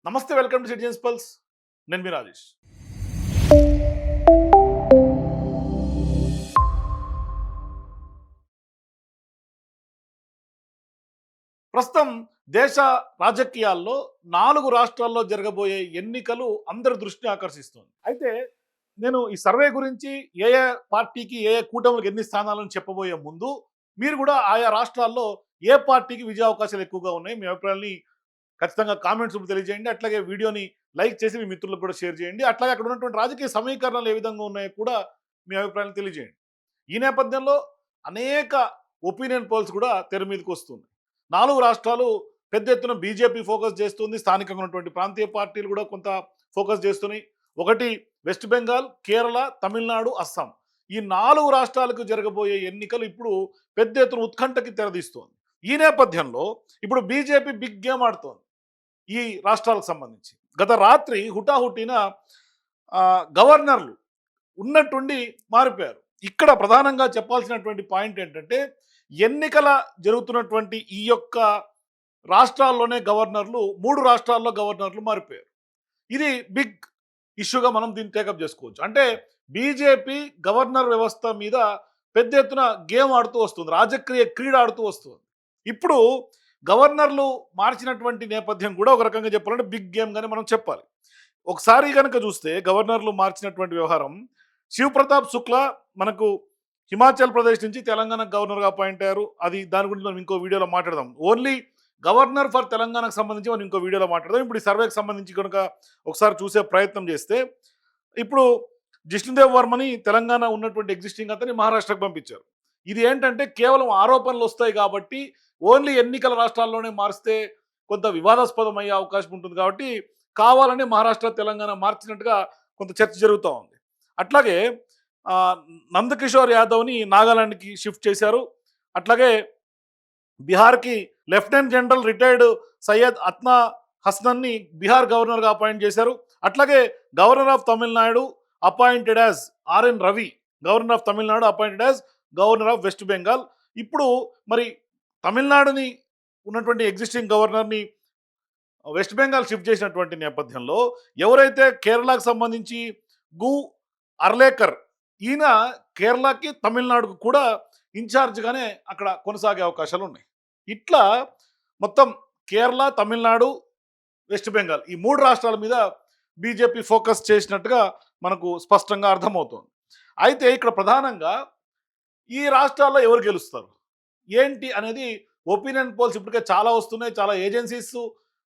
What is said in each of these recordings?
నమస్తే, welcome to citizens pulse. నేను మీ రాజేష్. ప్రస్తుతం దేశ రాజకీయాల్లో 4 రాష్ట్రాల్లో జరగబోయే ఎన్నికలు అందరి దృష్టిని ఆకర్షిస్తుంది. అయితే నేను ఈ సర్వే గురించి ఏ ఏ పార్టీకి ఏ ఏ కూటమిలకు ఎన్ని స్థానాలను చెప్పబోయే ముందు మీరు కూడా ఆయా రాష్ట్రాల్లో ఏ పార్టీకి విజయావకాశాలు ఎక్కువగా ఉన్నాయి, మీ అభిప్రాయాన్ని ఖచ్చితంగా కామెంట్స్ రూపంలో తెలియజేయండి. అట్లాగే వీడియోని లైక్ చేసి మీ మిత్రులకు కూడా షేర్ చేయండి. అట్లాగే అక్కడ ఉన్నటువంటి రాజకీయ సమీకరణలు ఏ విధంగా ఉన్నాయో కూడా మీ అభిప్రాయాన్ని తెలియజేయండి. ఈ నేపథ్యంలో అనేక ఒపీనియన్ పోల్స్ కూడా తెర మీదకి వస్తుంది. 4 రాష్ట్రాలు పెద్ద ఎత్తున బీజేపీ ఫోకస్ చేస్తుంది. స్థానికంగా ఉన్నటువంటి ప్రాంతీయ పార్టీలు కూడా కొంత ఫోకస్ చేస్తున్నాయి. ఒకటి వెస్ట్ బెంగాల్, కేరళ, తమిళనాడు, అస్సాం. ఈ 4 రాష్ట్రాలకు జరగబోయే ఎన్నికలు ఇప్పుడు పెద్ద ఎత్తున ఉత్కంఠకి తెరదీస్తోంది. ఈ నేపథ్యంలో ఇప్పుడు బీజేపీ బిగ్ గేమ్ ఆడుతోంది ఈ రాష్ట్రాలకు సంబంధించి. గత రాత్రి హుటాహుటిన గవర్నర్లు ఉన్నట్టుండి మారిపోయారు. ఇక్కడ ప్రధానంగా చెప్పాల్సినటువంటి పాయింట్ ఏంటంటే, ఎన్నికల జరుగుతున్నటువంటి ఈ యొక్క రాష్ట్రాల్లోనే గవర్నర్లు 3 రాష్ట్రాల్లో గవర్నర్లు మారిపోయారు. ఇది బిగ్ ఇష్యూగా మనం దీన్ని టేకప్ చేసుకోవచ్చు. అంటే బీజేపీ గవర్నర్ వ్యవస్థ మీద పెద్ద ఎత్తున గేమ్ ఆడుతూ వస్తుంది, రాజకీయ క్రీడ ఆడుతూ వస్తుంది. ఇప్పుడు గవర్నర్లు మార్చినటువంటి నేపథ్యం కూడా ఒక రకంగా చెప్పాలంటే బిగ్ గేమ్ గానే మనం చెప్పాలి. ఒకసారి కనుక చూస్తే గవర్నర్లు మార్చినటువంటి వ్యవహారం, శివ్ ప్రతాప్ శుక్లా మనకు హిమాచల్ ప్రదేశ్ నుంచి తెలంగాణ గవర్నర్గా అపాయింట్ అయ్యారు. దాని గురించి మనం ఇంకో వీడియోలో మాట్లాడదాం. ఓన్లీ గవర్నర్ ఫర్ తెలంగాణకు సంబంధించి మనం ఇంకో వీడియోలో మాట్లాడదాం. ఇప్పుడు ఈ సర్వేకి సంబంధించి కనుక ఒకసారి చూసే ప్రయత్నం చేస్తే, ఇప్పుడు జిష్ణుదేవ్ వర్మని తెలంగాణ ఉన్నటువంటి ఎగ్జిస్టింగ్ అతని మహారాష్ట్రకు పంపించారు. ఇది ఏంటంటే కేవలం ఆరోపణలు వస్తాయి కాబట్టి ఓన్లీ ఎన్నికల రాష్ట్రాల్లోనే మారిస్తే కొంత వివాదాస్పదం అయ్యే అవకాశం ఉంటుంది కాబట్టి కావాలని మహారాష్ట్ర తెలంగాణ మార్చినట్టుగా కొంత చర్చ జరుగుతూ ఉంది. అట్లాగే నందకిషోర్ యాదవ్ని నాగాలాండ్కి షిఫ్ట్ చేశారు. అట్లాగే బీహార్కి లెఫ్టినెంట్ జనరల్ రిటైర్డ్ సయ్యద్ అత్నా హస్నన్ని బీహార్ గవర్నర్గా అపాయింట్ చేశారు. అట్లాగే governor of Tamil Nadu appointed as RN Ravi, governor of Tamil Nadu appointed as governor of West Bengal. ఇప్పుడు మరి తమిళనాడుని ఉన్నటువంటి ఎగ్జిస్టింగ్ గవర్నర్ని వెస్ట్ బెంగాల్ షిఫ్ట్ చేసినటువంటి నేపథ్యంలో ఎవరైతే కేరళకు సంబంధించి గు అర్లేకర్, ఈయన కేరళకి తమిళనాడుకు కూడా ఇన్ఛార్జ్గానే అక్కడ కొనసాగే అవకాశాలు ఉన్నాయి. ఇట్లా మొత్తం కేరళ, తమిళనాడు, వెస్ట్ బెంగాల్ ఈ 3 రాష్ట్రాల మీద బీజేపీ ఫోకస్ చేసినట్టుగా మనకు స్పష్టంగా అర్థమవుతోంది. అయితే ఇక్కడ ప్రధానంగా ఈ రాష్ట్రాల్లో ఎవరు గెలుస్తారు ఏంటి అనేది ఒపీనియన్ పోల్స్ ఇప్పటికే చాలా వస్తున్నాయి, చాలా ఏజెన్సీస్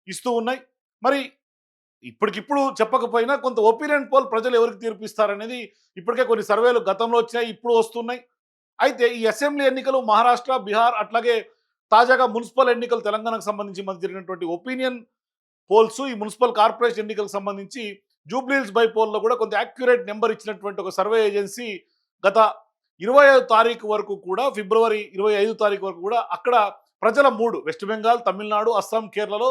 ఇస్తూ ఉన్నాయి. మరి ఇప్పటికిప్పుడు చెప్పకపోయినా కొంత ఒపీనియన్ పోల్ ప్రజలు ఎవరికి తీర్పిస్తారనేది ఇప్పటికే కొన్ని సర్వేలు గతంలో వచ్చాయి, ఇప్పుడు వస్తున్నాయి. అయితే ఈ అసెంబ్లీ ఎన్నికలు మహారాష్ట్ర, బీహార్, అట్లాగే తాజాగా మున్సిపల్ ఎన్నికలు తెలంగాణకు సంబంధించి మనకు జరిగినటువంటి ఒపీనియన్ పోల్స్, ఈ మున్సిపల్ కార్పొరేషన్ ఎన్నికలకు సంబంధించి జూబ్లీహిల్స్ బై పోల్లో కూడా కొంత యాక్యురేట్ నెంబర్ ఇచ్చినటువంటి ఒక సర్వే ఏజెన్సీ గత 25 తారీఖు వరకు కూడా, ఫిబ్రవరి 25 తారీఖు వరకు కూడా అక్కడ ప్రజల మూడు వెస్ట్ బెంగాల్, తమిళనాడు, అస్సాం, కేరళలో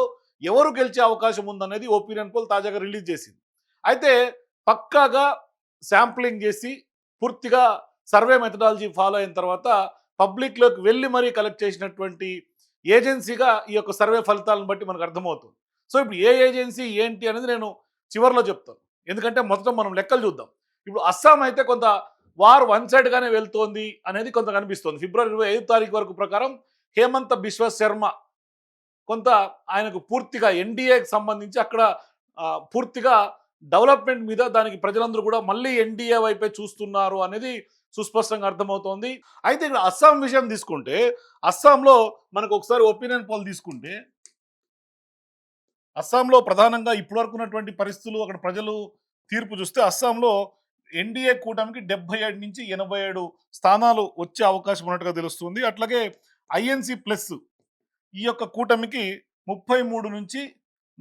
ఎవరు గెలిచే అవకాశం ఉందనేది ఒపీనియన్ పోల్ తాజాగా రిలీజ్ చేసింది. అయితే పక్కాగా శాంప్లింగ్ చేసి పూర్తిగా సర్వే మెథడాలజీ ఫాలో అయిన తర్వాత పబ్లిక్లోకి వెళ్ళి మరీ కలెక్ట్ చేసినటువంటి ఏజెన్సీగా ఈ యొక్క సర్వే ఫలితాలను బట్టి మనకు అర్థమవుతుంది. సో ఇప్పుడు ఏ ఏజెన్సీ ఏంటి అనేది నేను చివరిలో చెప్తాను, ఎందుకంటే మొత్తం మనం లెక్కలు చూద్దాం. ఇప్పుడు అస్సాం అయితే కొంత వార్ వన్ సైడ్గానే వెళ్తోంది అనేది కొంత కనిపిస్తోంది. ఫిబ్రవరి 25 తారీఖు వరకు ప్రకారం హేమంత్ బిశ్వ శర్మ కొంత ఆయనకు పూర్తిగా ఎన్డీఏకి సంబంధించి అక్కడ పూర్తిగా డెవలప్మెంట్ మీద దానికి ప్రజలందరూ కూడా మళ్ళీ ఎన్డీఏ వైపే చూస్తున్నారు అనేది సుస్పష్టంగా అర్థమవుతోంది. అయితే ఇక్కడ అస్సాం విషయం తీసుకుంటే, అస్సాంలో మనకు ఒకసారి ఒపీనియన్ పోల్ తీసుకుంటే, అస్సాంలో ప్రధానంగా ఇప్పటివరకు ఉన్నటువంటి పరిస్థితులు, అక్కడ ప్రజలు తీర్పు చూస్తే అస్సాంలో ఎన్డీఏ కూటమికి 77 నుంచి 87 స్థానాలు వచ్చే అవకాశం ఉన్నట్టుగా తెలుస్తుంది. అట్లాగే ఐఎన్సీ ప్లస్ ఈ యొక్క కూటమికి 33 నుంచి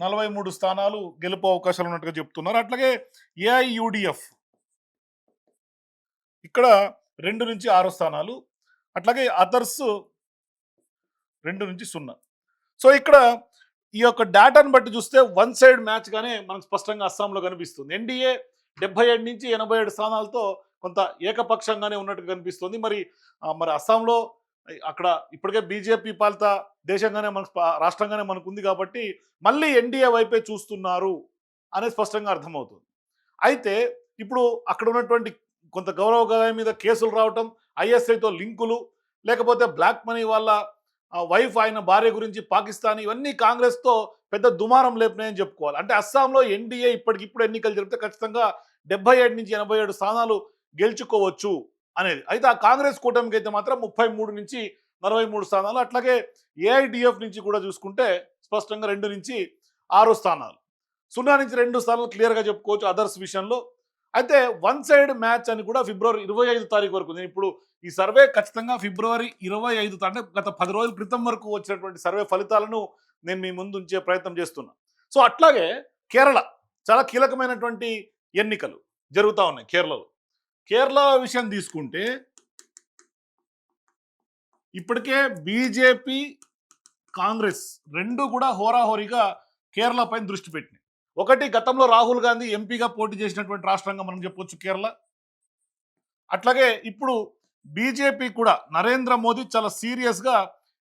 43 స్థానాలు గెలుపు అవకాశాలు ఉన్నట్టుగా చెప్తున్నారు. అట్లాగే ఏఐయుడిఎఫ్ ఇక్కడ 2 నుంచి 6 స్థానాలు, అట్లాగే అదర్స్ 2 నుంచి 0. సో ఇక్కడ ఈ యొక్క డేటాను బట్టి చూస్తే వన్ సైడ్ మ్యాచ్ గానే మనకు స్పష్టంగా అస్సాంలో కనిపిస్తుంది. ఎన్డీఏ 77 నుంచి 87 స్థానాలతో కొంత ఏకపక్షంగానే ఉన్నట్టు కనిపిస్తుంది. మరి అస్సాంలో అక్కడ ఇప్పటికే బీజేపీ పాలిత దేశంగానే మనకు రాష్ట్రంగానే మనకు ఉంది కాబట్టి మళ్ళీ ఎన్డీఏ వైపే చూస్తున్నారు అనేది స్పష్టంగా అర్థమవుతుంది. అయితే ఇప్పుడు అక్కడ ఉన్నటువంటి కొంత గౌరవ గవాయి మీద కేసులు రావటం, ఐఎస్ఐతో లింకులు, లేకపోతే బ్లాక్ మనీ వాళ్ళ వైఫ్ ఆయన భార్య గురించి పాకిస్తాన్, ఇవన్నీ కాంగ్రెస్తో పెద్ద దుమారం లేపినాయని చెప్పుకోవాలి. అంటే అస్సాంలో ఎన్డీఏ ఇప్పటికిప్పుడు ఎన్నికలు జరిపితే ఖచ్చితంగా 77 నుంచి 87 స్థానాలు గెలుచుకోవచ్చు అనేది. అయితే ఆ కాంగ్రెస్ కూటమికి అయితే మాత్రం 33 నుంచి 43 స్థానాలు, అట్లాగే ఏఐడిఎఫ్ నుంచి కూడా చూసుకుంటే స్పష్టంగా 2 నుంచి 6 స్థానాలు, 0 నుంచి 2 స్థానాలు క్లియర్గా చెప్పుకోవచ్చు అదర్స్ విషయంలో. అయితే వన్ సైడ్ మ్యాచ్ అని కూడా ఫిబ్రవరి 25 తారీఖు వరకు, నేను ఇప్పుడు ఈ సర్వే ఖచ్చితంగా ఫిబ్రవరి 25 అంటే గత 10 రోజుల క్రితం వరకు వచ్చినటువంటి సర్వే ఫలితాలను నేను మీ ముందు ఉంచే ప్రయత్నం చేస్తున్నా. సో అట్లాగే కేరళ చాలా కీలకమైనటువంటి ఎన్నికలు జరుగుతూ ఉన్నాయి కేరళలో. కేరళ విషయం తీసుకుంటే ఇప్పటికే బీజేపీ, కాంగ్రెస్ రెండు కూడా హోరాహోరీగా కేరళ పైన దృష్టి పెట్టినాయి. ఒకటి, గతంలో రాహుల్ గాంధీ ఎంపీగా పోటీ చేసినటువంటి రాష్ట్రంగా మనం చెప్పొచ్చు కేరళ. అట్లాగే ఇప్పుడు బీజేపీ కూడా నరేంద్ర మోదీ చాలా సీరియస్గా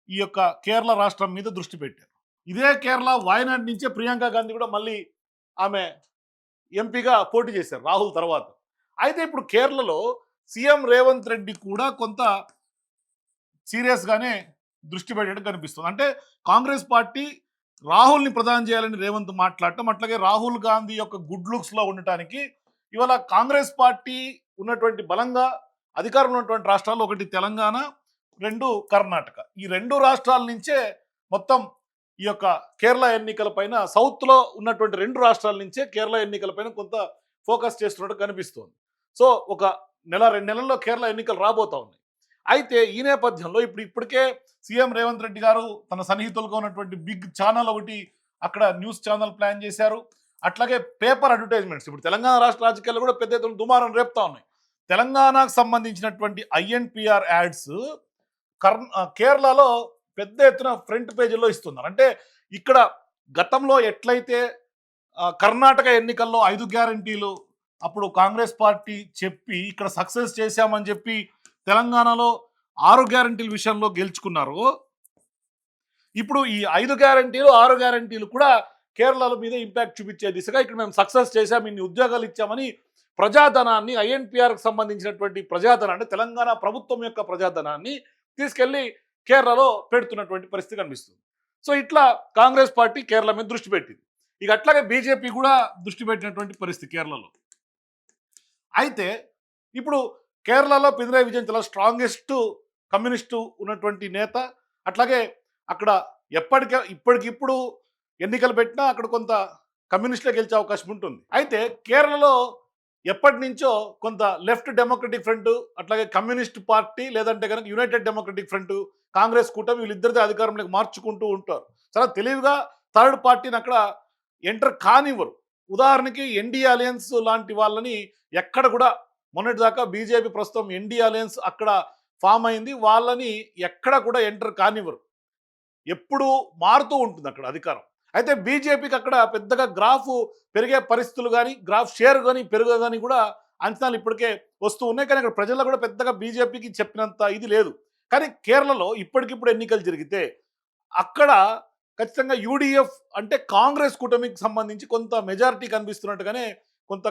ఈ యొక్క కేరళ రాష్ట్రం మీద దృష్టి పెట్టారు. ఇదే కేరళ వాయనాడ్ నుంచే ప్రియాంక గాంధీ కూడా మళ్ళీ ఆమె ఎంపీగా పోటీ చేశారు రాహుల్ తర్వాత. అయితే ఇప్పుడు కేరళలో సీఎం రేవంత్ రెడ్డి కూడా కొంత సీరియస్గానే దృష్టి పెట్టడం కనిపిస్తుంది. అంటే కాంగ్రెస్ పార్టీ రాహుల్ని ప్రధానం చేయాలని రేవంత్ మాట్లాడటం, అట్లాగే రాహుల్ గాంధీ యొక్క గుడ్ లుక్స్లో ఉండటానికి ఇవాళ కాంగ్రెస్ పార్టీ ఉన్నటువంటి బలంగా అధికారంలో ఉన్నటువంటి రాష్ట్రాలు, ఒకటి తెలంగాణ, 2 కర్ణాటక, ఈ 2 రాష్ట్రాల నుంచే మొత్తం ఈ యొక్క కేరళ ఎన్నికలపైన, సౌత్లో ఉన్నటువంటి 2 రాష్ట్రాల నుంచే కేరళ ఎన్నికలపైన కొంత ఫోకస్ చేస్తున్నట్టు కనిపిస్తోంది. సో ఒక నెల 2 నెలల్లో కేరళ ఎన్నికలు రాబోతా ఉన్నాయి. అయితే ఈ నేపథ్యంలో ఇప్పటికే సీఎం రేవంత్ రెడ్డి గారు తన సన్నిహితులుగా ఉన్నటువంటి బిగ్ ఛానల్ ఒకటి అక్కడ న్యూస్ ఛానల్ ప్లాన్ చేశారు. అట్లాగే పేపర్ అడ్వర్టైజ్మెంట్స్ ఇప్పుడు తెలంగాణ రాష్ట్ర రాజకీయాలు కూడా పెద్ద ఎత్తున దుమారం రేపుతా ఉన్నాయి. తెలంగాణకు సంబంధించినటువంటి ఐఎన్పిఆర్ యాడ్స్ కేరళలో పెద్ద ఎత్తున ఫ్రంట్ పేజీలో ఇస్తున్నారు. అంటే ఇక్కడ గతంలో ఎట్లయితే కర్ణాటక ఎన్నికల్లో 5 గ్యారంటీలు అప్పుడు కాంగ్రెస్ పార్టీ చెప్పి ఇక్కడ సక్సెస్ చేశామని చెప్పి తెలంగాణలో 6 గ్యారంటీల విషయంలో గెలుచుకున్నారు, ఇప్పుడు ఈ 5 గ్యారంటీలు 6 గ్యారంటీలు కూడా కేరళల మీద ఇంపాక్ట్ చూపించే దిశగా ఇక్కడ మేము సక్సెస్ చేశాం, ఇన్ని ఉద్యోగాలు ఇచ్చామని ప్రజాధనాన్ని, ఐఎన్పిఆర్కి సంబంధించినటువంటి ప్రజాధనాన్ని, అంటే తెలంగాణ ప్రభుత్వం యొక్క ప్రజాధనాన్ని తీసుకెళ్లి కేరళలో పెడుతున్నటువంటి పరిస్థితి కనిపిస్తుంది. సో ఇట్లా కాంగ్రెస్ పార్టీ కేరళ మీద దృష్టి పెట్టింది. ఇక అట్లాగే బీజేపీ కూడా దృష్టి పెట్టినటువంటి పరిస్థితి కేరళలో. అయితే ఇప్పుడు కేరళలో పినరాయి విజయన్ చాలా స్ట్రాంగెస్ట్ కమ్యూనిస్టు ఉన్నటువంటి నేత. అట్లాగే అక్కడ ఇప్పటికిప్పుడు ఎన్నికలు పెట్టినా అక్కడ కొంత కమ్యూనిస్టులే గెలిచే అవకాశం ఉంటుంది. అయితే కేరళలో ఎప్పటి నుంచో కొంత లెఫ్ట్ డెమోక్రటిక్ ఫ్రంట్, అట్లాగే కమ్యూనిస్ట్ పార్టీ, లేదంటే కనుక యునైటెడ్ డెమోక్రటిక్ ఫ్రంట్, కాంగ్రెస్ కూటమి, వీళ్ళిద్దరిదే అధికారంలోకి మార్చుకుంటూ ఉంటారు. చాలా తెలివిగా థర్డ్ పార్టీని అక్కడ ఎంటర్ కానివ్వరు. ఉదాహరణకి ఎన్డీఏ అలయన్స్ లాంటి వాళ్ళని ఎక్కడ కూడా, మొన్నటిదాకా బీజేపీ ప్రస్తుతం ఎన్డీఏ అలయన్స్ అక్కడ ఫామ్ అయింది, వాళ్ళని ఎక్కడ కూడా ఎంటర్ కానివ్వరు. ఎప్పుడు మారుతూ ఉంటుంది అక్కడ అధికారం. అయితే బీజేపీకి అక్కడ పెద్దగా గ్రాఫ్ పెరిగే పరిస్థితులు కానీ, గ్రాఫ్ షేర్ కానీ పెరగదని కూడా అంచనాలు ఇప్పటికే వస్తూ ఉన్నాయి. కానీ అక్కడ ప్రజల్లో కూడా పెద్దగా బీజేపీకి చెప్పినంత ఇది లేదు. కానీ కేరళలో ఇప్పటికిప్పుడు ఎన్నికలు జరిగితే అక్కడ ఖచ్చితంగా యూడిఎఫ్ అంటే కాంగ్రెస్ కూటమికి సంబంధించి కొంత మెజారిటీ కనిపిస్తున్నట్టుగానే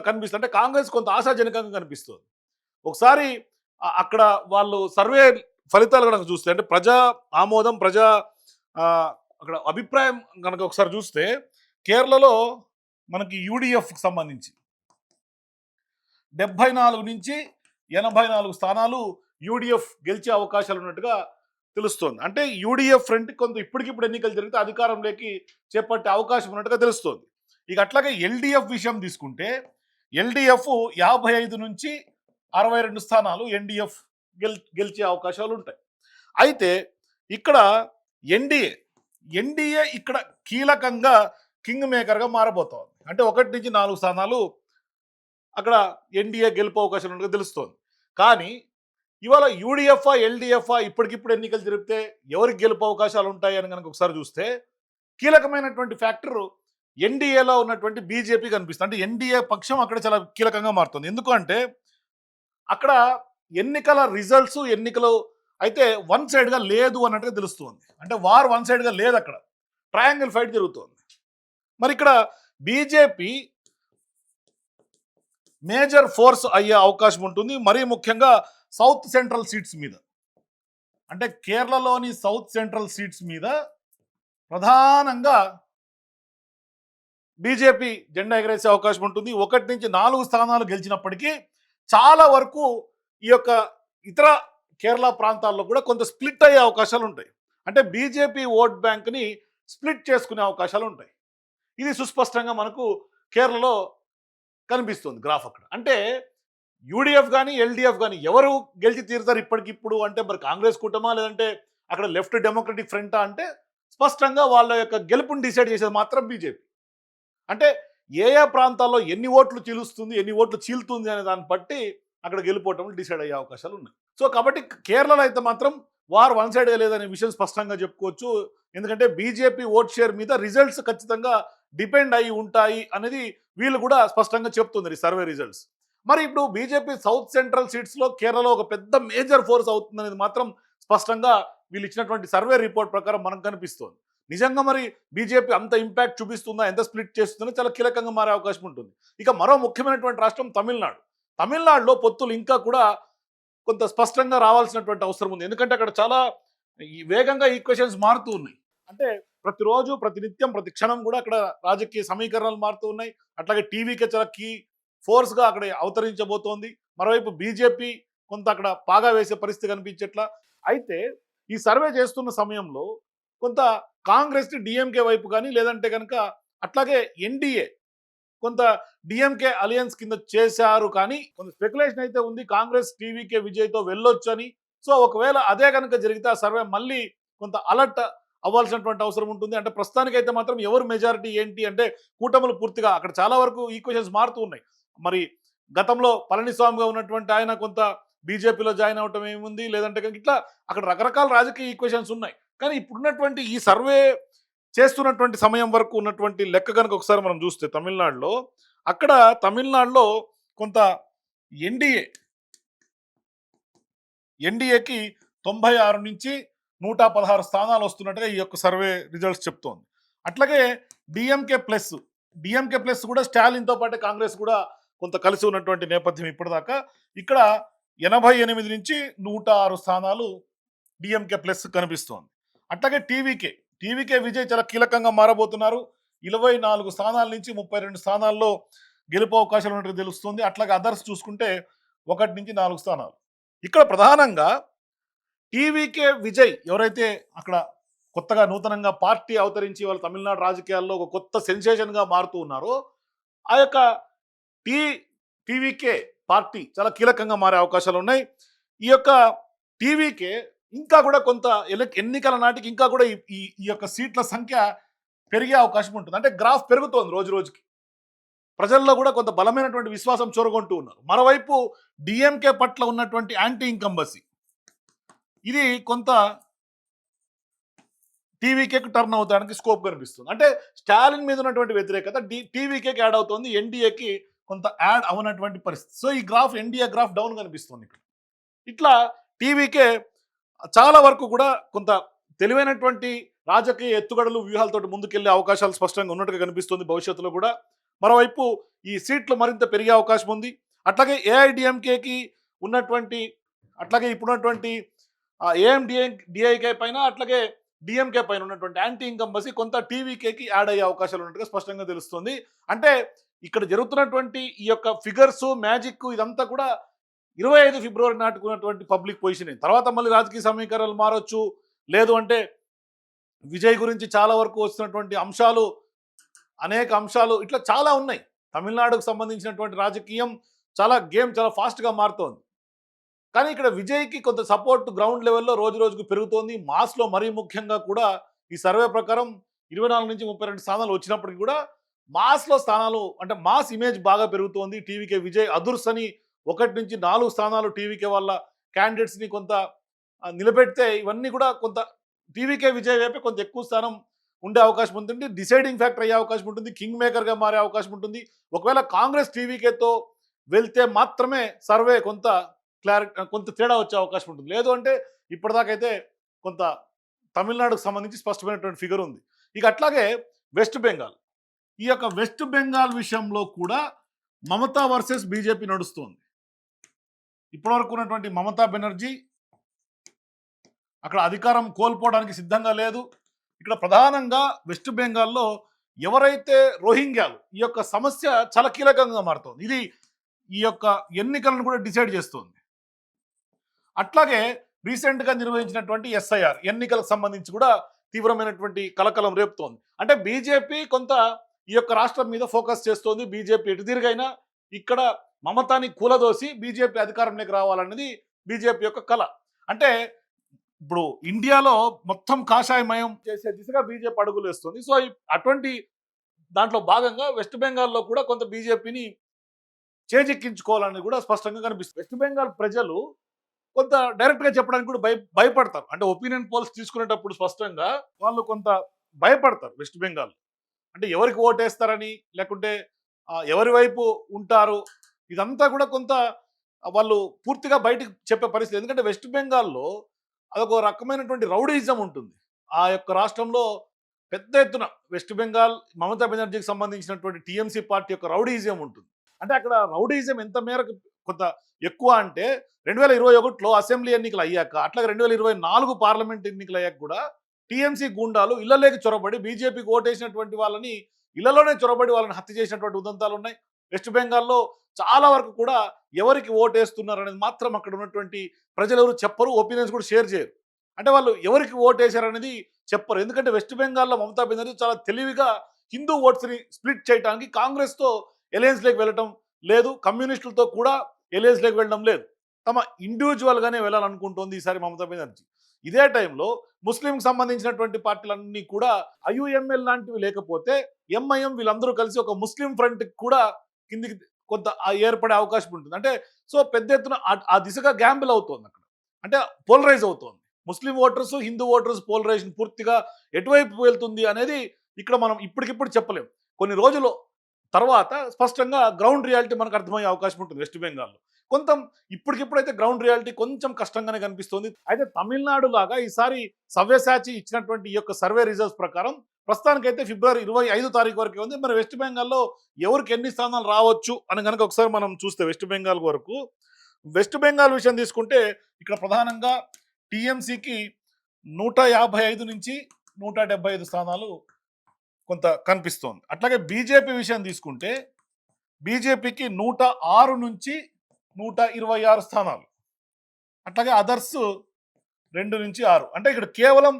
కనిపిస్తుంది. అంటే కాంగ్రెస్ కొంత ఆశాజనకంగా కనిపిస్తుంది. ఒకసారి అక్కడ వాళ్ళు సర్వే ఫలితాలు కనుక చూస్తే, అంటే ప్రజా ఆమోదం, అక్కడ అభిప్రాయం కనుక ఒకసారి చూస్తే కేరళలో మనకి యూడిఎఫ్కి సంబంధించి 74 నుంచి 84 స్థానాలు యూడిఎఫ్ గెలిచే అవకాశాలు ఉన్నట్టుగా తెలుస్తోంది. అంటే యూడిఎఫ్ ఫ్రంట్ కొంత ఇప్పటికిప్పుడు ఎన్నికలు జరిగితే అధికారంలోకి చేపట్టే అవకాశం ఉన్నట్టుగా తెలుస్తోంది. ఇక అట్లాగే ఎల్డిఎఫ్ విషయం తీసుకుంటే ఎల్డిఎఫ్ 55 నుంచి 62 స్థానాలు ఎన్డిఎఫ్ గెలిచే అవకాశాలు ఉంటాయి. అయితే ఇక్కడ ఎన్డీఏ ఇక్కడ కీలకంగా కింగ్ మేకర్గా మారబోతోంది. అంటే 1 నుంచి 4 స్థానాలు అక్కడ ఎన్డీఏ గెలుపు అవకాశాలు ఉన్నట్టుగా తెలుస్తోంది. కానీ ఇవాళ యూడిఎఫ్ఆ ఎల్డిఎఫ్ఆ ఇప్పటికిప్పుడు ఎన్నికలు జరిపితే ఎవరికి గెలుపు అవకాశాలు ఉంటాయి అని కనుక ఒకసారి చూస్తే కీలకమైనటువంటి ఫ్యాక్టర్ ఎన్డీఏలో ఉన్నటువంటి బీజేపీ కనిపిస్తుంది. అంటే ఎన్డీఏ పక్షం అక్కడ చాలా కీలకంగా మారుతుంది. ఎందుకంటే అక్కడ ఎన్నికల రిజల్ట్స్, ఎన్నికలు అయితే వన్ సైడ్గా లేదు అన్నట్టుగా తెలుస్తుంది. అంటే వార్ వన్ సైడ్గా లేదు, అక్కడ ట్రయాంగిల్ ఫైట్ జరుగుతోంది. మరి ఇక్కడ బీజేపీ మేజర్ ఫోర్స్ అయ్యే అవకాశం ఉంటుంది, మరీ ముఖ్యంగా సౌత్ సెంట్రల్ సీట్స్ మీద. అంటే కేరళలోని సౌత్ సెంట్రల్ సీట్స్ మీద ప్రధానంగా బీజేపీ జెండా ఎగరేసే అవకాశం ఉంటుంది. 1 నుంచి 4 స్థానాలు గెలిచినప్పటికీ చాలా వరకు ఈ యొక్క ఇతర కేరళ ప్రాంతాల్లో కూడా కొంత స్ప్లిట్ అయ్యే అవకాశాలు ఉంటాయి. అంటే బీజేపీ ఓట్ బ్యాంక్ని స్ప్లిట్ చేసుకునే అవకాశాలు ఉంటాయి. ఇది సుస్పష్టంగా మనకు కేరళలో కనిపిస్తుంది గ్రాఫ్ అక్కడ. అంటే యూడిఎఫ్ కానీ ఎల్డిఎఫ్ కానీ ఎవరు గెలిచి తీరుతారు ఇప్పటికిప్పుడు అంటే, మరి కాంగ్రెస్ కూటమా లేదంటే అక్కడ లెఫ్ట్ డెమోక్రటిక్ ఫ్రంటా అంటే, స్పష్టంగా వాళ్ళ యొక్క గెలుపుని డిసైడ్ చేసేది మాత్రం బీజేపీ. అంటే ఏ ప్రాంతాల్లో ఎన్ని ఓట్లు చీలుస్తుంది, ఎన్ని ఓట్లు చీలుతుంది అనే దాన్ని బట్టి అక్కడ గెలుపోవటం డిసైడ్ అయ్యే అవకాశాలు ఉన్నాయి. సో కాబట్టి కేరళలో అయితే మాత్రం వార్ వన్ సైడ్గా లేదనే విషయం స్పష్టంగా చెప్పుకోవచ్చు. ఎందుకంటే బీజేపీ ఓట్ షేర్ మీద రిజల్ట్స్ ఖచ్చితంగా డిపెండ్ అయి ఉంటాయి అనేది వీళ్ళు కూడా స్పష్టంగా చెప్తున్నారు ఈ సర్వే రిజల్ట్స్. మరి ఇప్పుడు బీజేపీ సౌత్ సెంట్రల్ సీట్స్లో కేరళలో ఒక పెద్ద మేజర్ ఫోర్స్ అవుతుంది అనేది మాత్రం స్పష్టంగా వీళ్ళు ఇచ్చినటువంటి సర్వే రిపోర్ట్ ప్రకారం మనకు కనిపిస్తోంది. నిజంగా మరి బీజేపీ అంత ఇంపాక్ట్ చూపిస్తుందా, ఎంత స్ప్లిట్ చేస్తుందో చాలా కీలకంగా మారే అవకాశం ఉంటుంది. ఇక మరో ముఖ్యమైనటువంటి రాష్ట్రం తమిళనాడు. తమిళనాడులో పొత్తులు ఇంకా కూడా కొంత స్పష్టంగా రావాల్సినటువంటి అవసరం ఉంది. ఎందుకంటే అక్కడ చాలా వేగంగా ఈక్వేషన్స్ మారుతూ ఉన్నాయి. అంటే ప్రతిరోజు ప్రతినిత్యం ప్రతి క్షణం కూడా అక్కడ రాజకీయ సమీకరణలు మారుతూ ఉన్నాయి. అట్లాగే టీవీకే చాలా కీ ఫోర్స్గా అక్కడ అవతరించబోతోంది. మరోవైపు బీజేపీ కొంత అక్కడ పాగా వేసే పరిస్థితి కనిపించట్లా. అయితే ఈ సర్వే చేస్తున్న సమయంలో కొంత కాంగ్రెస్ డిఎంకే వైపు కానీ లేదంటే కనుక అట్లాగే ఎన్డీఏ కొంత డిఎంకే అలయన్స్ కింద చేశారు, కానీ కొంత స్పెక్యులేషన్ అయితే ఉంది కాంగ్రెస్ టీవీకే విజయ్తో వెళ్ళొచ్చు అని. సో ఒకవేళ అదే కనుక జరిగితే ఆ సర్వే మళ్ళీ కొంత అలర్ట్ అవ్వాల్సినటువంటి అవసరం ఉంటుంది. అంటే ప్రస్తుతానికైతే మాత్రం ఎవరు మెజారిటీ ఏంటి అంటే కూటములు పూర్తిగా అక్కడ చాలా వరకు ఈక్వేషన్స్ మారుతూ ఉన్నాయి. మరి గతంలో పళనిస్వామిగా ఉన్నటువంటి ఆయన కొంత బీజేపీలో జాయిన్ అవటం ఏముంది, లేదంటే కనుక ఇట్లా అక్కడ రకరకాల రాజకీయ ఈక్వేషన్స్ ఉన్నాయి. కానీ ఇప్పుడున్నటువంటి ఈ సర్వే చేస్తున్నటువంటి సమయం వరకు ఉన్నటువంటి లెక్క కనుక ఒకసారి మనం చూస్తే తమిళనాడులో, అక్కడ తమిళనాడులో కొంత ఎన్డీఏ ఎన్డీఏకి 96 నుంచి 116 స్థానాలు వస్తున్నట్టుగా ఈ యొక్క సర్వే రిజల్ట్స్ చెప్తోంది. అట్లాగే డిఎంకే ప్లస్ కూడా స్టాలిన్తో పాటు కాంగ్రెస్ కూడా కొంత కలిసి ఉన్నటువంటి నేపథ్యం ఇప్పటిదాకా. ఇక్కడ 88 నుంచి 106 స్థానాలు డిఎంకే ప్లస్ కనిపిస్తోంది. అట్లాగే టీవీకే విజయ్ చాలా కీలకంగా మారబోతున్నారు. 24 స్థానాల నుంచి 32 స్థానాల్లో గెలుపు అవకాశాలు ఉన్నట్టు తెలుస్తుంది. అట్లాగే అదర్స్ చూసుకుంటే 1 నుంచి 4 స్థానాలు. ఇక్కడ ప్రధానంగా టీవీకే విజయ్ ఎవరైతే అక్కడ కొత్తగా నూతనంగా పార్టీ అవతరించి వాళ్ళు తమిళనాడు రాజకీయాల్లో ఒక కొత్త సెన్సేషన్గా మారుతూ ఉన్నారో, ఆ యొక్క టీవీకే పార్టీ చాలా కీలకంగా మారే అవకాశాలు ఉన్నాయి. ఈ యొక్క టీవీకే ఇంకా కూడా కొంత ఎన్నికల నాటికి ఇంకా కూడా ఈ యొక్క సీట్ల సంఖ్య పెరిగే అవకాశం ఉంటుంది. అంటే గ్రాఫ్ పెరుగుతోంది రోజు రోజుకి. ప్రజల్లో కూడా కొంత బలమైనటువంటి విశ్వాసం చొరగొంటూ ఉన్నారు. మరోవైపు డిఎంకే పట్ల ఉన్నటువంటి యాంటీ ఇన్కంబసీ ఇది కొంత టీవీకేకి టర్న్ అవుతానికి స్కోప్ కనిపిస్తుంది. అంటే స్టాలిన్ మీద ఉన్నటువంటి వ్యతిరేకత టీవీకేకి యాడ్ అవుతుంది, ఎన్డీఏకి కొంత యాడ్ అవనటువంటి పరిస్థితి. సో ఈ గ్రాఫ్ ఎన్డీఏ గ్రాఫ్ డౌన్ కనిపిస్తుంది ఇక్కడ. ఇట్లా టీవీకే చాలా వరకు కూడా కొంత తెలివైనటువంటి రాజకీయ ఎత్తుగడలు వ్యూహాలతో ముందుకెళ్లే అవకాశాలు స్పష్టంగా ఉన్నట్టుగా కనిపిస్తుంది భవిష్యత్తులో కూడా. మరోవైపు ఈ సీట్లు మరింత పెరిగే అవకాశం ఉంది. అట్లాగే ఏఐడిఎంకేకి ఉన్నటువంటి అట్లాగే ఇప్పుడున్నటువంటి ఏఎండిఐకే పైన అట్లాగే డిఎంకే పైన ఉన్నటువంటి యాంటీ ఇన్కంబసీ కొంత టీవీకేకి యాడ్ అయ్యే అవకాశాలు ఉన్నట్టుగా స్పష్టంగా తెలుస్తుంది. అంటే ఇక్కడ జరుగుతున్నటువంటి ఈ యొక్క ఫిగర్స్ మ్యాజిక్ ఇదంతా కూడా 25 ఫిబ్రవరి నాటుకున్నటువంటి పబ్లిక్ పొజిషన్. తర్వాత మళ్ళీ రాజకీయ సమీకరణలు మారొచ్చు, లేదు అంటే విజయ్ గురించి చాలా వరకు వస్తున్నటువంటి అంశాలు అనేక అంశాలు ఇట్లా చాలా ఉన్నాయి. తమిళనాడుకు సంబంధించినటువంటి రాజకీయం గేమ్ చాలా ఫాస్ట్గా మారుతోంది. కానీ ఇక్కడ విజయ్కి కొంత సపోర్ట్ గ్రౌండ్ లెవెల్లో రోజు రోజుకు పెరుగుతోంది. మాస్లో మరీ ముఖ్యంగా కూడా ఈ సర్వే ప్రకారం 24 నుంచి 32 స్థానాలు వచ్చినప్పటికీ కూడా మాస్లో స్థానాలు అంటే మాస్ ఇమేజ్ బాగా పెరుగుతోంది. టీవీకే విజయ్ అదుర్స్ అని 1 నుంచి 4 స్థానాలు టీవీకే వాళ్ళ క్యాండిడేట్స్ని కొంత నిలబెడితే ఇవన్నీ కూడా కొంత టీవీకే విజయ్ వైపే కొంత ఎక్కువ స్థానం ఉండే అవకాశం ఉంటుంది. డిసైడింగ్ ఫ్యాక్టర్ అయ్యే అవకాశం ఉంటుంది, కింగ్ మేకర్గా మారే అవకాశం ఉంటుంది. ఒకవేళ కాంగ్రెస్ టీవీకేతో వెళ్తే మాత్రమే సర్వే కొంత కొంత తేడా వచ్చే అవకాశం ఉంటుంది. లేదు అంటే ఇప్పటిదాకైతే కొంత తమిళనాడుకు సంబంధించి స్పష్టమైనటువంటి ఫిగర్ ఉంది. ఇక అట్లాగే వెస్ట్ బెంగాల్. ఈ యొక్క వెస్ట్ బెంగాల్ విషయంలో కూడా మమతా వర్సెస్ బీజేపీ నడుస్తుంది. ఇప్పటివరకు ఉన్నటువంటి మమతా బెనర్జీ అక్కడ అధికారం కోల్పోవడానికి సిద్ధంగా లేదు. ఇక్కడ ప్రధానంగా వెస్ట్ బెంగాల్లో ఎవరైతే రోహింగ్యాలు ఈ యొక్క సమస్య చాలా కీలకంగా మారుతోంది. ఇది ఈ యొక్క ఎన్నికలను కూడా డిసైడ్ చేస్తుంది. అట్లాగే రీసెంట్గా నిర్వహించినటువంటి ఎస్ఐఆర్ ఎన్నికలకు సంబంధించి కూడా తీవ్రమైనటువంటి కలకలం రేపుతోంది. అంటే బీజేపీ కొంత ఈ యొక్క రాష్ట్రం మీద ఫోకస్ చేస్తోంది. బీజేపీ ఎటు తిరిగైనా ఇక్కడ మమతాని కూలదోసి బీజేపీ అధికారంలోకి రావాలన్నది బీజేపీ యొక్క కళ. అంటే ఇప్పుడు ఇండియాలో మొత్తం కాషాయమయం చేసే దిశగా బీజేపీ అడుగులు వేస్తుంది. సో అటువంటి దాంట్లో భాగంగా వెస్ట్ బెంగాల్లో కూడా కొంత బీజేపీని చేజిక్కించుకోవాలని కూడా స్పష్టంగా కనిపిస్తుంది. వెస్ట్ బెంగాల్ ప్రజలు కొంత డైరెక్ట్గా చెప్పడానికి కూడా భయపడతారు. అంటే ఒపీనియన్ పోల్స్ తీసుకునేటప్పుడు స్పష్టంగా వాళ్ళు కొంత భయపడతారు వెస్ట్ బెంగాల్. అంటే ఎవరికి ఓటేస్తారని, లేకుంటే ఎవరి వైపు ఉంటారు, ఇదంతా కూడా కొంత వాళ్ళు పూర్తిగా బయటకు చెప్పే పరిస్థితి. ఎందుకంటే వెస్ట్ బెంగాల్లో అదొక రకమైనటువంటి రౌడీయిజం ఉంటుంది. ఆ యొక్క రాష్ట్రంలో పెద్ద ఎత్తున వెస్ట్ బెంగాల్ మమతా బెనర్జీకి సంబంధించినటువంటి టీఎంసీ పార్టీ యొక్క రౌడీయిజం ఉంటుంది. అంటే అక్కడ రౌడీయిజం ఎంత మేరకు కొంత ఎక్కువ అంటే 2021లో అసెంబ్లీ ఎన్నికలు అయ్యాక, అట్లాగే 2024 పార్లమెంట్ ఎన్నికలు అయ్యాక కూడా టీఎంసీ గూండాలు ఇళ్లలోకి చొరబడి బీజేపీకి ఓటేసినటువంటి వాళ్ళని ఇళ్లలోనే చొరబడి వాళ్ళని హత్య చేసినటువంటి ఉదంతాలు ఉన్నాయి. వెస్ట్ బెంగాల్లో చాలా వరకు కూడా ఎవరికి ఓటేస్తున్నారు అనేది మాత్రం అక్కడ ఉన్నటువంటి ప్రజలు ఎవరు చెప్పరు, ఒపీనియన్స్ కూడా షేర్ చేయరు. అంటే వాళ్ళు ఎవరికి ఓటేశారనేది చెప్పరు. ఎందుకంటే వెస్ట్ బెంగాల్లో మమతా బెనర్జీ చాలా తెలివిగా హిందూ ఓట్స్ని స్ప్లిట్ చేయడానికి కాంగ్రెస్తో ఎలయన్స్లోకి వెళ్ళటం లేదు, కమ్యూనిస్టులతో కూడా ఎలయన్స్లోకి వెళ్ళడం లేదు. తమ ఇండివిజువల్గానే వెళ్ళాలనుకుంటోంది ఈసారి మమతా బెనర్జీ. ఇదే టైంలో ముస్లింకి సంబంధించినటువంటి పార్టీలన్నీ కూడా ఐయుఎంఎల్ లాంటివి లేకపోతే ఎంఐఎం వీళ్ళందరూ కలిసి ఒక ముస్లిం ఫ్రంట్ కూడా కిందికి కొంత ఏర్పడే అవకాశం ఉంటుంది. అంటే సో పెద్ద ఎత్తున ఆ దిశగా గ్యాంబుల్ అవుతోంది అక్కడ. అంటే పోలరైజ్ అవుతోంది. ముస్లిం ఓటర్స్, హిందూ ఓటర్స్ పోలరైజేషన్ పూర్తిగా ఎటువైపు వెళ్తుంది అనేది ఇక్కడ మనం ఇప్పటికిప్పుడు చెప్పలేం. కొన్ని రోజులు తర్వాత స్పష్టంగా గ్రౌండ్ రియాలిటీ మనకు అర్థమయ్యే అవకాశం ఉంటుంది వెస్ట్ బెంగాల్లో. కొంత ఇప్పటికిప్పుడైతే గ్రౌండ్ రియాలిటీ కొంచెం కష్టంగానే కనిపిస్తుంది. అయితే తమిళనాడు లాగా ఈసారి సవ్యసాచి ఇచ్చినటువంటి ఈ యొక్క సర్వే రిజల్ట్స్ ప్రకారం ప్రస్తుతానికైతే ఫిబ్రవరి 25 తారీఖు వరకే ఉంది. మరి వెస్ట్ బెంగాల్లో ఎవరికి ఎన్ని స్థానాలు రావచ్చు అని కనుక ఒకసారి మనం చూస్తే వెస్ట్ బెంగాల్ వరకు, వెస్ట్ బెంగాల్ విషయం తీసుకుంటే ఇక్కడ ప్రధానంగా టీఎంసీకి 155 నుంచి 175 స్థానాలు కొంత కనిపిస్తోంది. అట్లాగే బీజేపీ విషయం తీసుకుంటే బీజేపీకి 106 నుంచి 126 స్థానాలు. అట్లాగే అదర్స్ 2 నుంచి 6. అంటే ఇక్కడ కేవలం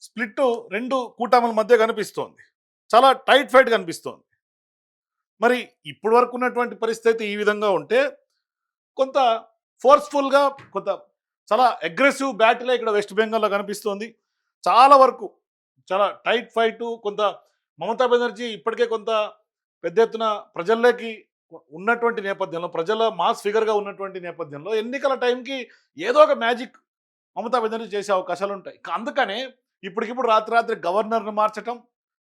స్ప్లిట్ 2 కూటముల మధ్య కనిపిస్తోంది. చాలా టైట్ ఫైట్ కనిపిస్తోంది. మరి ఇప్పటి వరకు ఉన్నటువంటి పరిస్థితి ఈ విధంగా ఉంటే కొంత ఫోర్స్ఫుల్గా కొంత చాలా అగ్రెసివ్ బ్యాటిల్ ఇక్కడ వెస్ట్ బెంగాల్లో కనిపిస్తోంది. చాలా వరకు చాలా టైట్ ఫైటు. కొంత మమతా బెనర్జీ ఇప్పటికే కొంత పెద్ద ఎత్తున ప్రజల్లోకి ఉన్నటువంటి నేపథ్యంలో, ప్రజల మాస్ ఫిగర్గా ఉన్నటువంటి నేపథ్యంలో ఎన్నికల టైంకి ఏదో ఒక మ్యాజిక్ మమతా బెనర్జీ చేసే అవకాశాలు ఉంటాయి. అందుకనే ఇప్పటికిప్పుడు రాత్రి గవర్నర్ని మార్చడం,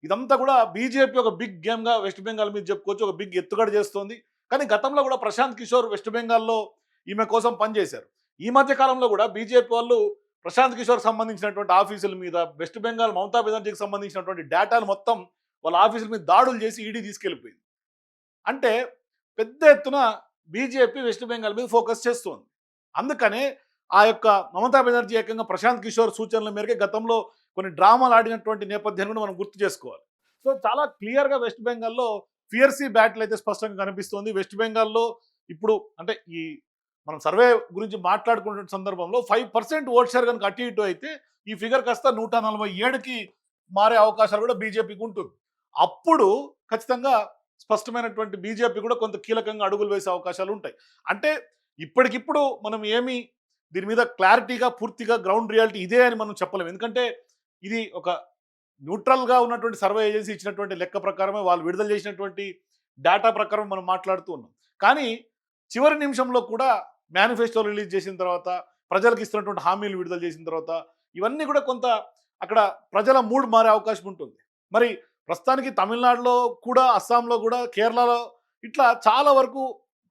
ఇదంతా కూడా బీజేపీ ఒక బిగ్ గేమ్గా వెస్ట్ బెంగాల్ మీద చెప్పుకోవచ్చు, ఒక బిగ్ ఎత్తుగడ చేస్తోంది. కానీ గతంలో కూడా ప్రశాంత్ కిషోర్ వెస్ట్ బెంగాల్లో ఈమె కోసం పనిచేశారు. ఈ మధ్య కాలంలో కూడా బీజేపీ వాళ్ళు ప్రశాంత్ కిషోర్ సంబంధించినటువంటి ఆఫీసుల మీద, వెస్ట్ బెంగాల్ మమతా బెనర్జీకి సంబంధించినటువంటి డేటాను మొత్తం వాళ్ళ ఆఫీసుల మీద దాడులు చేసి ఈడీ తీసుకెళ్ళిపోయింది. అంటే పెద్ద ఎత్తున బీజేపీ వెస్ట్ బెంగాల్ మీద ఫోకస్ చేస్తోంది. అందుకనే ఆ యొక్క మమతా బెనర్జీ ఏకంగా ప్రశాంత్ కిషోర్ సూచనల మేరకే గతంలో కొన్ని డ్రామాలు ఆడినటువంటి నేపథ్యాన్ని కూడా మనం గుర్తు చేసుకోవాలి. సో చాలా క్లియర్గా వెస్ట్ బెంగాల్లో ఫియర్సీ బ్యాటిల్ అయితే స్పష్టంగా కనిపిస్తోంది. వెస్ట్ బెంగాల్లో ఇప్పుడు అంటే ఈ మనం సర్వే గురించి మాట్లాడుకునే సందర్భంలో 5% ఓట్ షేర్ కనుక అటు ఇటు అయితే ఈ ఫిగర్ కాస్త 147కి మారే అవకాశాలు కూడా బీజేపీకి ఉంటుంది. అప్పుడు ఖచ్చితంగా స్పష్టమైనటువంటి బీజేపీ కూడా కొంత కీలకంగా అడుగులు వేసే అవకాశాలు ఉంటాయి. అంటే ఇప్పటికిప్పుడు మనం ఏమి దీని మీద క్లారిటీగా పూర్తిగా గ్రౌండ్ రియాలిటీ ఇదే అని మనం చెప్పలేము. ఎందుకంటే ఇది ఒక న్యూట్రల్గా ఉన్నటువంటి సర్వే ఏజెన్సీ ఇచ్చినటువంటి లెక్క ప్రకారమే, వాళ్ళు విడుదల చేసినటువంటి డేటా ప్రకారం మనం మాట్లాడుతూ ఉన్నాం. కానీ చివరి నిమిషంలో కూడా మేనిఫెస్టో రిలీజ్ చేసిన తర్వాత, ప్రజలకు ఇస్తున్నటువంటి హామీలు విడుదల చేసిన తర్వాత ఇవన్నీ కూడా కొంత అక్కడ ప్రజల మూడ్ మారే అవకాశం ఉంటుంది. మరి ప్రస్తుతానికి తమిళనాడులో కూడా, అస్సాంలో కూడా, కేరళలో ఇట్లా చాలా వరకు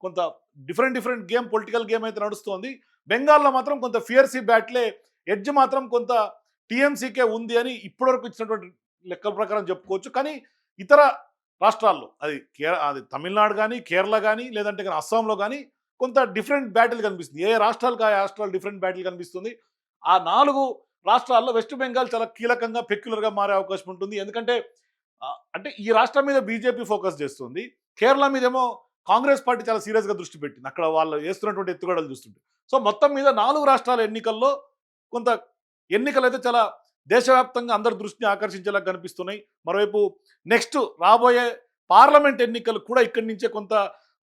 కొంత different different game, political game అయితే నడుస్తోంది. బెంగాల్లో మాత్రం కొంత ఫియర్సీ బ్యాట్లే, ఎడ్జ్ మాత్రం కొంత టీఎంసీకే ఉంది అని ఇప్పటివరకు ఇచ్చినటువంటి లెక్కల ప్రకారం చెప్పుకోవచ్చు. కానీ ఇతర రాష్ట్రాల్లో అది తమిళనాడు కానీ, కేరళ కానీ, లేదంటే కానీ అస్సాంలో కానీ కొంత డిఫరెంట్ బ్యాటిల్ కనిపిస్తుంది. ఏ రాష్ట్రాలకు ఆ రాష్ట్రాలు డిఫరెంట్ బ్యాటిల్ కనిపిస్తుంది. ఆ 4 రాష్ట్రాల్లో వెస్ట్ బెంగాల్ చాలా కీలకంగా, పెక్యులర్‌గా మారే అవకాశం ఉంటుంది. ఎందుకంటే అంటే ఈ రాష్ట్రం మీద బీజేపీ ఫోకస్ చేస్తుంది. కేరళ మీదేమో కాంగ్రెస్ పార్టీ చాలా సీరియస్‌గా దృష్టి పెట్టింది. అక్కడ వాళ్ళు చేస్తున్నటువంటి ఎత్తుగడలు చూస్తుంటే. సో, మొత్తం మీద 4 రాష్ట్రాల ఎన్నికల్లో కొంత ఎన్నికలైతే చాలా దేశవ్యాప్తంగా అందరి దృష్టిని ఆకర్షించేలా కనిపిస్తున్నాయి. మరోవైపు నెక్స్ట్ రాబోయే పార్లమెంట్ ఎన్నికలు కూడా ఇక్కడి నుంచే కొంత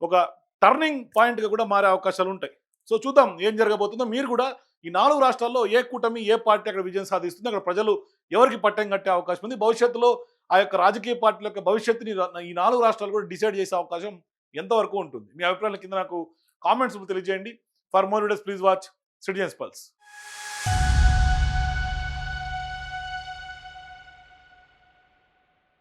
ఒక టర్నింగ్ పాయింట్‌గా కూడా మారే అవకాశాలు ఉంటాయి. సో, చూద్దాం ఏం జరగబోతుందో. మీరు కూడా ఈ 4 రాష్ట్రాల్లో ఏ కూటమి, ఏ పార్టీ అక్కడ విజయం సాధిస్తుంది, అక్కడ ప్రజలు ఎవరికి పట్టం కట్టే అవకాశం ఉంది, భవిష్యత్తులో ఆ యొక్క రాజకీయ పార్టీల యొక్క భవిష్యత్తుని ఈ 4 రాష్ట్రాలు కూడా డిసైడ్ చేసే అవకాశం ఎంతవరకు ఉంటుంది? మీ అభిప్రాయాల కింద నాకు కామెంట్స్ తెలియజేయండి. For more videos please watch citizens pulse.